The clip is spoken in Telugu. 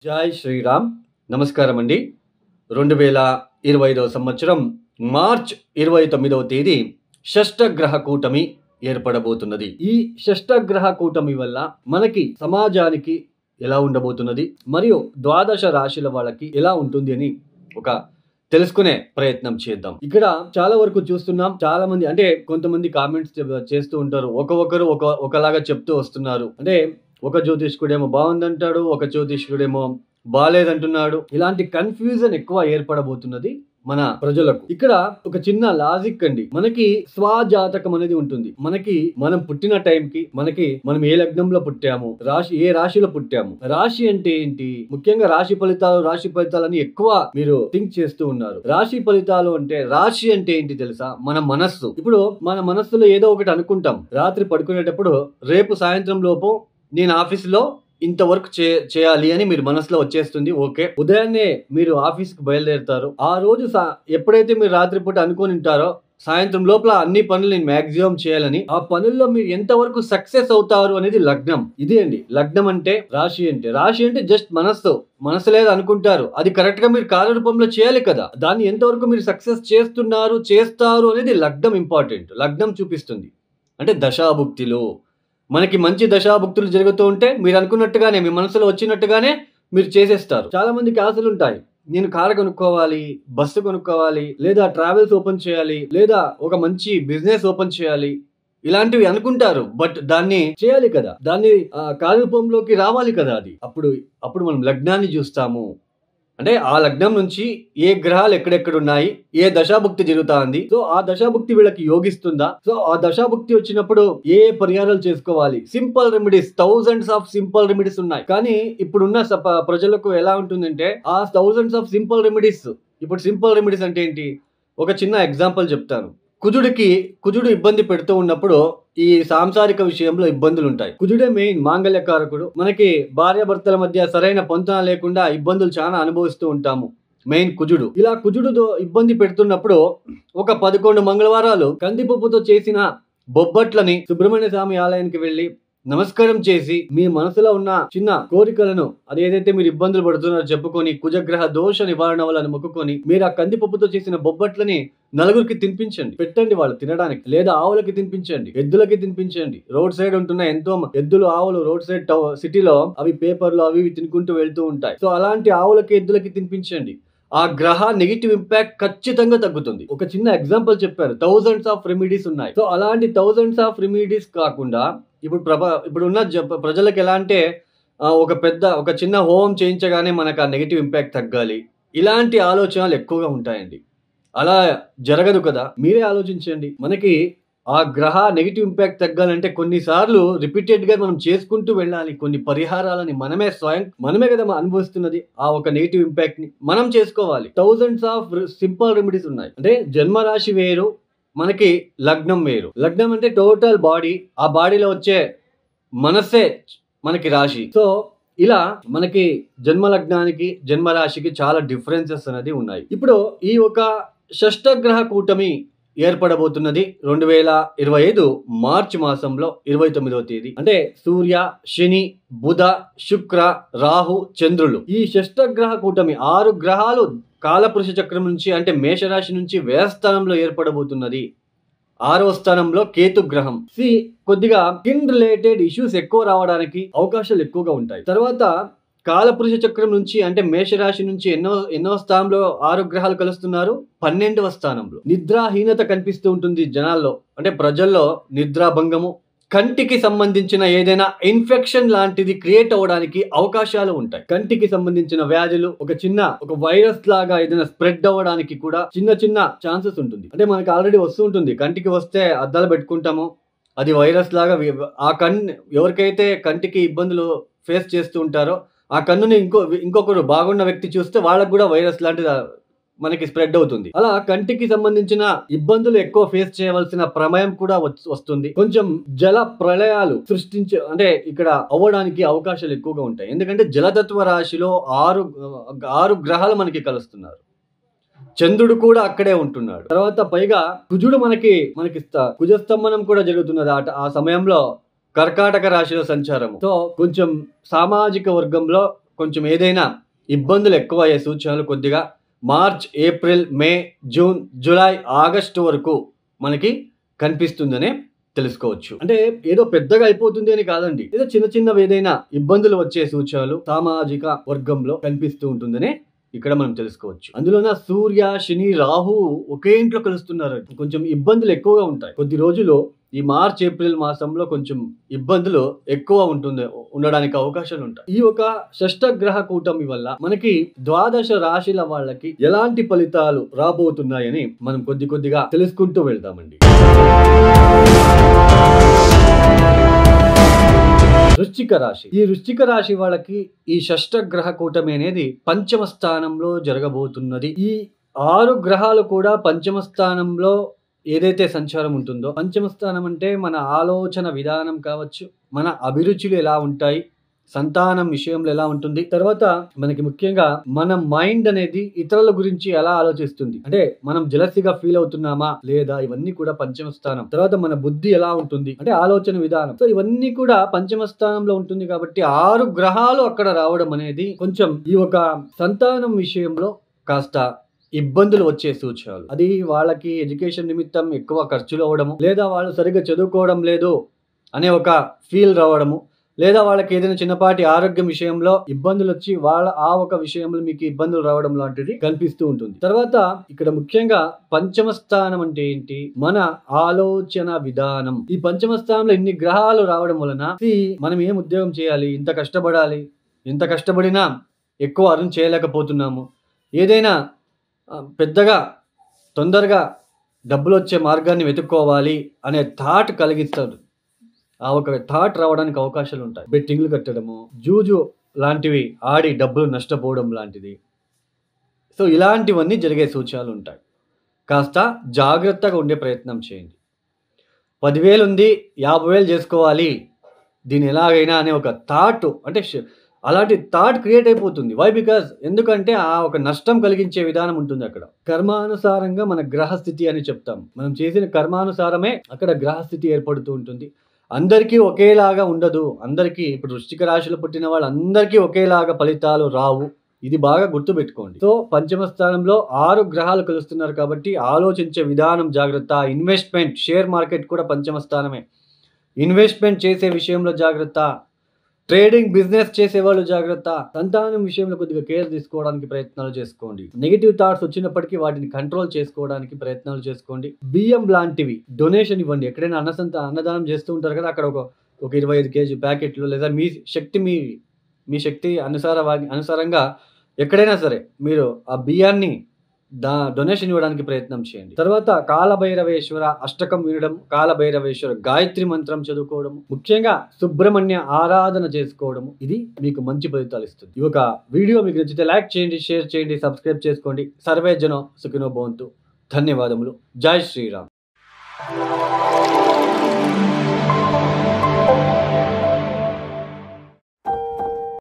జై శ్రీరామ్. నమస్కారం అండి. 2025 సంవత్సరం మార్చ్ 29వ తేదీ షష్టగ్రహ కూటమి ఏర్పడబోతున్నది. ఈ షష్టగ్రహ కూటమి వల్ల మనకి సమాజానికి ఎలా ఉండబోతున్నది, మరియు ద్వాదశ రాశుల వాళ్ళకి ఎలా ఉంటుంది అని ఒక తెలుసుకునే ప్రయత్నం చేద్దాం. ఇక్కడ చాలా వరకు చూస్తున్నాం, చాలా మంది అంటే కొంతమంది కామెంట్స్ చేస్తూ ఉంటారు. ఒక్కొక్కరు ఒకలాగా చెప్తూ వస్తున్నారు. అంటే ఒక జ్యోతిష్కుడేమో బాగుందంటాడు, ఒక జ్యోతిష్కుడేమో బాలేదంటున్నాడు. ఇలాంటి కన్ఫ్యూజన్ ఎక్కువ ఏర్పడబోతున్నది మన ప్రజలకు. ఇక్కడ ఒక చిన్న లాజిక్ అండి. మనకి స్వజాతకం అనేది ఉంటుంది. మనం పుట్టిన టైంకి మనం ఏ లగ్నంలో పుట్టాము, ఏ రాశిలో పుట్టాము. రాశి అంటే ఏంటి? ముఖ్యంగా రాశి ఫలితాలని ఎక్కువ మీరు థింక్ చేస్తూ ఉన్నారు. రాశి ఫలితాలు అంటే, రాశి అంటే ఏంటి తెలుసా? మన మనస్సు. ఇప్పుడు మన మనస్సులో ఏదో ఒకటి అనుకుంటాం. రాత్రి పడుకునేటప్పుడు రేపు సాయంత్రం లోపు నేను ఆఫీసులో ఇంతవరకు చేయాలి అని మీరు మనసులో వచ్చేస్తుంది. ఓకే, ఉదయాన్నే మీరు ఆఫీస్కి బయలుదేరుతారు. ఆ రోజు ఎప్పుడైతే మీరు రాత్రిపూట అనుకొని ఉంటారో సాయంత్రం లోపల అన్ని పనులు నేను మాక్సిమం చేయాలని, ఆ పనుల్లో మీరు ఎంతవరకు సక్సెస్ అవుతారు అనేది లగ్నం. ఇదే అండి లగ్నం అంటే. రాశి అంటే జస్ట్ మనస్సు లేదు అనుకుంటారు, అది కరెక్ట్ గా మీరు కార్యరూపంలో చేయాలి కదా. దాన్ని ఎంతవరకు మీరు సక్సెస్ చేస్తారు అనేది లగ్నం ఇంపార్టెంట్. లగ్నం చూపిస్తుంది. అంటే దశాభుక్తిలో మనకి మంచి దశాభుక్తులు జరుగుతూ ఉంటే మీరు అనుకున్నట్టుగానే, మీ మనసులో వచ్చినట్టుగానే మీరు చేసేస్తారు. చాలా మందికి ఆశలు ఉంటాయి. నేను కారు కొనుక్కోవాలి, బస్సు కొనుక్కోవాలి, లేదా ట్రావెల్స్ ఓపెన్ చేయాలి, లేదా ఒక మంచి బిజినెస్ ఓపెన్ చేయాలి, ఇలాంటివి అనుకుంటారు. బట్ దాన్ని చేయాలి కదా, దాన్ని కార్యరూపంలోకి రావాలి కదా. అది అప్పుడు మనం లగ్నాన్ని చూస్తాము. అంటే ఆ లగ్నం నుంచి ఏ గ్రహాలు ఎక్కడెక్కడ ఉన్నాయి, ఏ దశాభుక్తి జరుగుతా ఉంది, సో ఆ దశాభుక్తి వీళ్ళకి యోగిస్తుందా, సో ఆ దశాభుక్తి వచ్చినప్పుడు ఏ పరిహారాలు చేసుకోవాలి. Simple remedies, thousands of simple remedies ఉన్నాయి. కానీ ఇప్పుడున్న ప్రజలకు ఎలా ఉంటుందంటే, ఆ థౌజండ్స్ ఆఫ్ సింపుల్ రెమెడీస్, ఇప్పుడు సింపుల్ రెమెడీస్ అంటే ఏంటి? ఒక చిన్న ఎగ్జాంపుల్ చెప్తాను. కుజుడు ఇబ్బంది పెడుతూ ఉన్నప్పుడు ఈ సాంసారిక విషయంలో ఇబ్బందులు ఉంటాయి. కుజుడే మెయిన్ మాంగళ్యకారకుడు. మనకి భార్యాభర్తల మధ్య సరైన పొంతన లేకుండా ఇబ్బందులు చాలా అనుభవిస్తూ ఉంటాము. మెయిన్ కుజుడు. ఇలా కుజుడుతో ఇబ్బంది పెడుతున్నప్పుడు ఒక 11 మంగళవారాలు కందిపప్పుతో చేసిన బొబ్బట్లని సుబ్రహ్మణ్య స్వామి ఆలయానికి వెళ్ళి నమస్కారం చేసి, మీ మనసులో ఉన్న చిన్న కోరికలను, అదేదైతే మీరు ఇబ్బందులు పడుతున్నారో చెప్పుకొని, కుజగ్రహ దోష నివారణ వల్ల మొక్కుకొని, మీరు ఆ కందిపప్పుతో చేసిన బొబ్బట్లని నలుగురికి తినిపించండి. పెట్టండి వాళ్ళు తినడానికి, లేదా ఆవులకి తినిపించండి, ఎద్దులకి తినిపించండి. రోడ్ సైడ్ ఉంటున్న ఎంతో ఎద్దులు, ఆవులు రోడ్ సైడ్ సిటీలో అవి పేపర్లు అవి తినుకుంటూ వెళ్తూ ఉంటాయి. సో అలాంటి ఆవులకి, ఎద్దులకి తినిపించండి. ఆ గ్రహ నెగిటివ్ ఇంపాక్ట్ ఖచ్చితంగా తగ్గుతుంది. ఒక చిన్న ఎగ్జాంపుల్ చెప్పారు. థౌజండ్స్ ఆఫ్ రెమెడీస్ ఉన్నాయి. సో అలాంటి థౌజండ్స్ ఆఫ్ రెమెడీస్ కాకుండా ఇప్పుడున్న ప్రజలకు ఎలా అంటే, ఒక చిన్న హోమం చేయించగానే మనకు ఆ నెగిటివ్ ఇంపాక్ట్ తగ్గాలి, ఇలాంటి ఆలోచనలు ఎక్కువగా ఉంటాయండి. అలా జరగదు కదా. మీరే ఆలోచించండి. మనకి ఆ గ్రహ నెగిటివ్ ఇంపాక్ట్ తగ్గాలంటే కొన్నిసార్లు రిపీటెడ్ గా మనం చేసుకుంటూ వెళ్ళాలి. కొన్ని పరిహారాలని మనమే కదా అనుభవిస్తున్నది. ఆ ఒక నెగిటివ్ ఇంపాక్ట్ ని మనం చేసుకోవాలి. థౌజండ్స్ ఆఫ్ సింపుల్ రెమెడీస్ ఉన్నాయి. అంటే జన్మరాశి వేరు, మనకి లగ్నం వేరు. లగ్నం అంటే టోటల్ బాడీ, ఆ బాడీలో వచ్చే మనస్సే మనకి రాశి. సో ఇలా మనకి జన్మ లగ్నానికి, జన్మరాశికి చాలా డిఫరెన్సెస్ అనేది ఉన్నాయి. ఇప్పుడు ఈ ఒక షష్టగ్రహ కూటమి ఏర్పడబోతున్నది 2025 మార్చి మాసంలో 29వ తేదీ. అంటే సూర్య, శని, బుధ, శుక్ర, రాహు, చంద్రులు, ఈ షష్టగ్రహ కూటమి 6 గ్రహాలు కాలపురుష చక్రం నుంచి, అంటే మేషరాశి నుంచి వ్యయస్థానంలో ఏర్పడబోతున్నది. 6వ స్థానంలో కేతు గ్రహం. కొద్దిగా స్కిన్ రిలేటెడ్ ఇష్యూస్ ఎక్కువ రావడానికి అవకాశాలు ఎక్కువగా ఉంటాయి. తర్వాత కాలపురుష చక్రం నుంచి, అంటే మేషరాశి నుంచి ఎన్నో స్థానంలో 6 గ్రహాలు కలుస్తున్నారు? 12వ స్థానంలో. నిద్రాహీనత కనిపిస్తూ ఉంటుంది జనాల్లో, అంటే ప్రజల్లో నిద్రాభంగము, కంటికి సంబంధించిన ఏదైనా ఇన్ఫెక్షన్ లాంటిది క్రియేట్ అవ్వడానికి అవకాశాలు ఉంటాయి. కంటికి సంబంధించిన వ్యాధులు, ఒక వైరస్ లాగా ఏదైనా స్ప్రెడ్ అవ్వడానికి కూడా చిన్న ఛాన్సెస్ ఉంటుంది. అంటే మనకి ఆల్రెడీ వస్తూ ఉంటుంది. కంటికి వస్తే అద్దాలు పెట్టుకుంటాము, అది వైరస్ లాగా ఎవరికైతే కంటికి ఇబ్బందులు ఫేస్ చేస్తూ ఉంటారో, ఆ కన్నుని ఇంకొకరు బాగున్న వ్యక్తి చూస్తే వాళ్ళకు కూడా వైరస్ లాంటిది మనకి స్ప్రెడ్ అవుతుంది. అలా కంటికి సంబంధించిన ఇబ్బందులు ఎక్కువ ఫేస్ చేయవలసిన ప్రమేయం కూడా వస్తుంది. కొంచెం జల ప్రళయాలు అంటే ఇక్కడ అవ్వడానికి అవకాశాలు ఎక్కువగా ఉంటాయి. ఎందుకంటే జలతత్వ రాశిలో 6 గ్రహాలు మనకి కలుస్తున్నారు. చంద్రుడు కూడా అక్కడే ఉంటున్నాడు. తర్వాత పైగా కుజుడు మనకి కుజస్తంభనం కూడా జరుగుతున్నది ఆ సమయంలో. కర్కాటక రాశిలో సంచారము. సో కొంచెం సామాజిక వర్గంలో కొంచెం ఏదైనా ఇబ్బందులు ఎక్కువ అయ్యే సూచనలు కొద్దిగా మార్చ్, ఏప్రిల్, మే, జూన్, జూలై, ఆగస్టు వరకు మనకి కనిపిస్తుందనే తెలుసుకోవచ్చు. అంటే ఏదో పెద్దగా అయిపోతుంది అని కాదండి. ఏదో చిన్న చిన్నవి ఏదైనా ఇబ్బందులు వచ్చే సూచనలు సామాజిక వర్గంలో కనిపిస్తూ ఉంటుందనే ఇక్కడ మనం తెలుసుకోవచ్చు. అందులోన సూర్య, శని, రాహు ఒకే ఇంట్లో కలుస్తున్నారు. కొంచెం ఇబ్బందులు ఎక్కువగా ఉంటాయి. కొద్ది రోజులు ఈ మార్చ్, ఏప్రిల్ మాసంలో కొంచెం ఇబ్బందులు ఎక్కువ ఉండడానికి అవకాశాలు ఉంటాయి. ఈ ఒక షష్టగ్రహ కూటమి వల్ల మనకి ద్వాదశ రాశుల వాళ్ళకి ఎలాంటి ఫలితాలు రాబోతున్నాయని మనం కొద్దిగా తెలుసుకుంటూ వెళ్దామండి. వృశ్చిక రాశి. ఈ వృశ్చిక రాశి వాళ్ళకి ఈ షష్టగ్రహ కూటమి అనేది పంచమ స్థానంలో జరగబోతున్నది. ఈ 6 గ్రహాలు కూడా పంచమ స్థానంలో ఏదైతే సంచారం ఉంటుందో, పంచమ స్థానం అంటే మన ఆలోచన విధానం కావచ్చు, మన అభిరుచులు ఎలా ఉంటాయి, సంతానం విషయంలో ఎలా ఉంటుంది, తర్వాత మనకి ముఖ్యంగా మన మైండ్ అనేది ఇతరుల గురించి ఎలా ఆలోచిస్తుంది, అంటే మనం జెలసీగా ఫీల్ అవుతున్నామా లేదా, ఇవన్నీ కూడా పంచమ స్థానం. తర్వాత మన బుద్ధి ఎలా ఉంటుంది అంటే ఆలోచన విధానం. సో ఇవన్నీ కూడా పంచమ స్థానంలో ఉంటుంది కాబట్టి 6 గ్రహాలు అక్కడ రావడం అనేది కొంచెం ఈ ఒక సంతానం విషయంలో కాస్త ఇబ్బందులు వచ్చే సూచనలు. అది వాళ్ళకి ఎడ్యుకేషన్ నిమిత్తం ఎక్కువ ఖర్చులు అవ్వడము, లేదా వాళ్ళు సరిగ్గా చదువుకోవడం లేదు అనే ఒక ఫీల్ రావడము, లేదా వాళ్ళకి ఏదైనా చిన్నపాటి ఆరోగ్యం విషయంలో ఇబ్బందులు వచ్చి వాళ్ళ ఆ ఒక విషయంలో మీకు ఇబ్బందులు రావడం లాంటిది కనిపిస్తూ ఉంటుంది. తర్వాత ఇక్కడ ముఖ్యంగా పంచమ స్థానం అంటే ఏంటి, మన ఆలోచన విధానం. ఈ పంచమ స్థానంలో ఇన్ని గ్రహాలు రావడం వలన మనం ఏం ఉద్యోగం చేయాలి, ఇంత కష్టపడాలి, ఇంత కష్టపడినా ఎక్కువ అర్న్ చేయలేకపోతున్నాము, ఏదైనా పెద్దగా తొందరగా డబ్బులు వచ్చే మార్గాన్ని వెతుక్కోవాలి అనే థాట్ కలిగిస్తాడు. ఆ ఒక థాట్ రావడానికి అవకాశాలు ఉంటాయి. బెట్టింగ్లు కట్టడము, జూజు లాంటివి ఆడి డబ్బులు నష్టపోవడం లాంటిది. సో ఇలాంటివన్నీ జరిగే సూచనలు ఉంటాయి. కాస్త జాగ్రత్తగా ఉండే ప్రయత్నం చేయండి. 10,000 ఉంది, 50,000 చేసుకోవాలి దీన్ని ఎలాగైనా అనే ఒక థాట్, అంటే అలాంటి థాట్ క్రియేట్ అయిపోతుంది. వై? బికాజ్ ఎందుకంటే ఆ ఒక నష్టం కలిగించే విధానం ఉంటుంది అక్కడ. కర్మానుసారంగా మన గ్రహస్థితి అని చెప్తాం. మనం చేసిన కర్మానుసారమే అక్కడ గ్రహస్థితి ఏర్పడుతూ ఉంటుంది. అందరికీ ఒకేలాగా ఉండదు. అందరికీ ఇప్పుడు వృశ్చిక రాశిలో పుట్టిన వాళ్ళందరికీ ఒకేలాగా ఫలితాలు రావు. ఇది బాగా గుర్తుపెట్టుకోండి. సో పంచమ స్థానంలో 6 గ్రహాలు కలుస్తున్నారు కాబట్టి ఆలోచించే విధానం జాగ్రత్త. ఇన్వెస్ట్మెంట్, షేర్ మార్కెట్ కూడా పంచమ స్థానమే. ఇన్వెస్ట్మెంట్ చేసే విషయంలో జాగ్రత్త, ట్రేడింగ్ బిజినెస్ చేసేవాళ్ళు జాగ్రత్త, సంతానం విషయంలో కొద్దిగా కేర్ తీసుకోవడానికి ప్రయత్నాలు చేసుకోండి. నెగిటివ్ థాట్స్ వచ్చినప్పటికీ వాటిని కంట్రోల్ చేసుకోవడానికి ప్రయత్నాలు చేసుకోండి. బియ్యం లాంటివి డొనేషన్ ఇవ్వండి. ఎక్కడైనా అన్నదానం చేస్తూ ఉంటారు కదా, అక్కడ ఒక 25 కేజీ ప్యాకెట్లు, లేదా మీ శక్తి అనుసారంగా ఎక్కడైనా సరే మీరు ఆ బియ్యాన్ని డొనేషన్ ఇవ్వడానికి ప్రయత్నం చేయండి. తర్వాత కాలభైరవేశ్వర అష్టకం వినడం, కాలభైరవేశ్వర గాయత్రి మంత్రం చదువుకోవడం, ముఖ్యంగా సుబ్రహ్మణ్య ఆరాధన చేసుకోవడము, ఇది మీకు మంచి ఫలితాలు ఇస్తుంది. ఈ ఒక వీడియో మీకు నచ్చితే లైక్ చేయండి, షేర్ చేయండి, సబ్స్క్రైబ్ చేసుకోండి. సర్వే జనో సుఖినో భవంతు. ధన్యవాదములు. జై శ్రీరామ్.